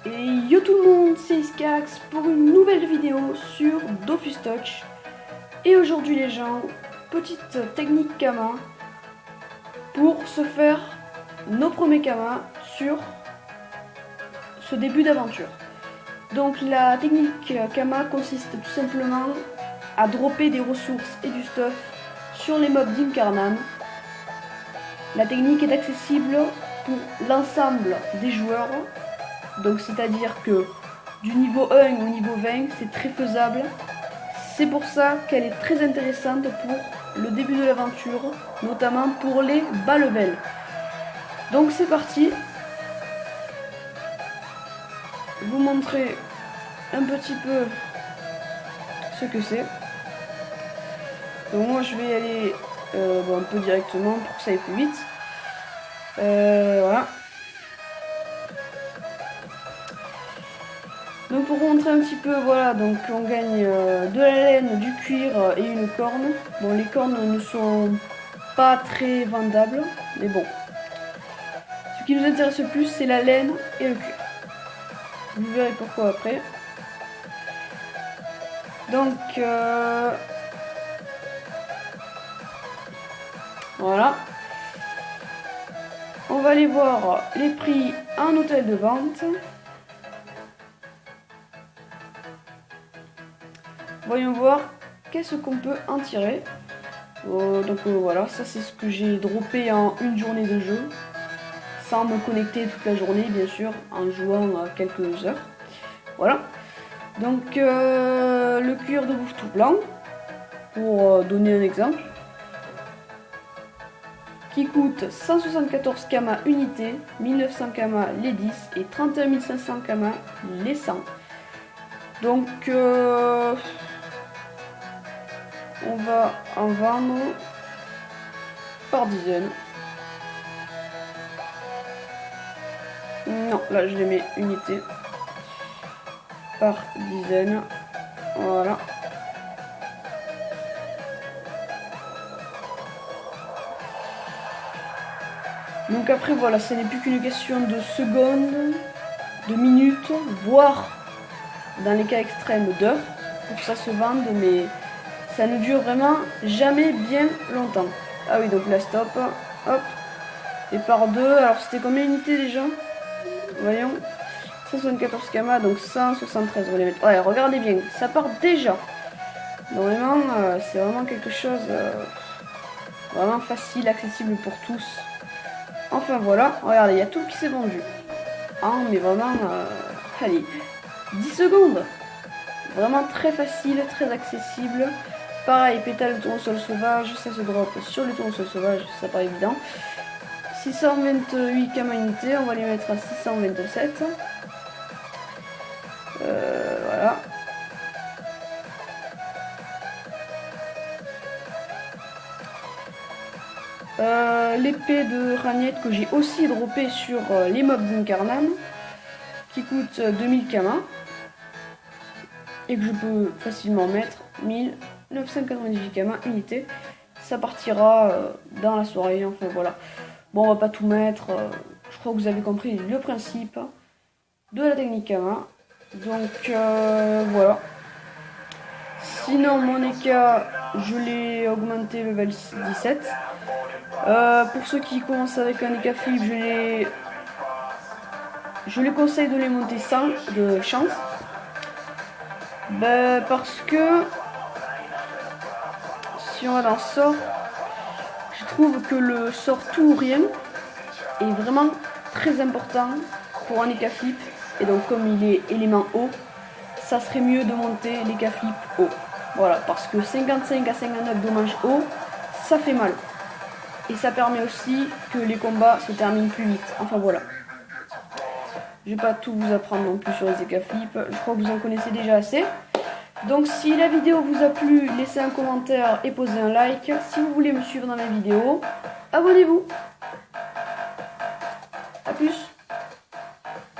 Et yo tout le monde, c'est Iskax pour une nouvelle vidéo sur Dofus Touch. Et aujourd'hui les gens, petite technique Kama pour se faire nos premiers Kama sur ce début d'aventure. Donc la technique Kama consiste tout simplement à dropper des ressources et du stuff sur les mobs d'Incarnam. La technique est accessible pour l'ensemble des joueurs. Donc c'est-à-dire que du niveau 1 au niveau 20, c'est très faisable. C'est pour ça qu'elle est très intéressante pour le début de l'aventure, notamment pour les bas level. Donc c'est parti. Vous montrer un petit peu ce que c'est. Donc moi je vais y aller un peu directement pour que ça aille plus vite. Voilà. Donc pour vous montrer un petit peu, voilà, donc on gagne de la laine, du cuir et une corne. Bon, les cornes ne sont pas très vendables, mais bon. Ce qui nous intéresse le plus, c'est la laine et le cuir. Vous verrez pourquoi après. Donc, voilà. On va aller voir les prix en hôtel de vente. Voyons voir qu'est-ce qu'on peut en tirer. Voilà, ça c'est ce que j'ai droppé en une journée de jeu. Sans me connecter toute la journée, bien sûr, en jouant quelques heures. Voilà. Donc le cuir de bouffe tout blanc, pour donner un exemple, qui coûte 174 Kama unité, 1900 Kama les 10 et 31 500 Kama les 100. Donc on va en vendre par dizaine. Non, là je les mets unité par dizaine. Voilà. Donc après voilà, ce n'est plus qu'une question de secondes, de minutes, voire dans les cas extrêmes d'heures pour que ça se vende, mais ça ne dure vraiment jamais bien longtemps. Ah oui, donc la stop, hop, et par deux. Alors c'était combien d'unités déjà? Voyons, 174 Kama, donc 173, on va les mettre. Ouais, regardez bien, ça part déjà. Normalement, c'est vraiment quelque chose vraiment facile, accessible pour tous. Enfin voilà, regardez, il y a tout qui s'est vendu. Ah, mais vraiment, allez, 10 secondes. Vraiment très facile, très accessible. Pareil, pétale de tournesol sauvage, ça se drop sur le tournesol sauvage, ça paraît évident. 628 Kama unité, on va les mettre à 627. Voilà. L'épée de Ragnette que j'ai aussi droppé sur les mobs d'Incarnam, qui coûte 2000 Kama. Et que je peux facilement mettre 1998 Kama unité. Ça partira dans la soirée, enfin voilà. Bon, on va pas tout mettre, je crois que vous avez compris le principe de la technique Kama. Donc voilà. Sinon mon EK, je l'ai augmenté level 17. Pour ceux qui commencent avec un EK flip, je les conseille de les monter sans de chance. Ben, parce que si on va dans sort, je trouve que le sort tout ou rien est vraiment très important pour un EK flip. Et donc comme il est élément haut, ça serait mieux de monter l'EK flip haut. Voilà, parce que 55 à 59 dommages haut, ça fait mal. Et ça permet aussi que les combats se terminent plus vite. Enfin voilà. Je vais pas tout vous apprendre non plus sur les EK flip, je crois que vous en connaissez déjà assez. Donc si la vidéo vous a plu, laissez un commentaire et posez un like. Si vous voulez me suivre dans mes vidéos, abonnez-vous. A plus.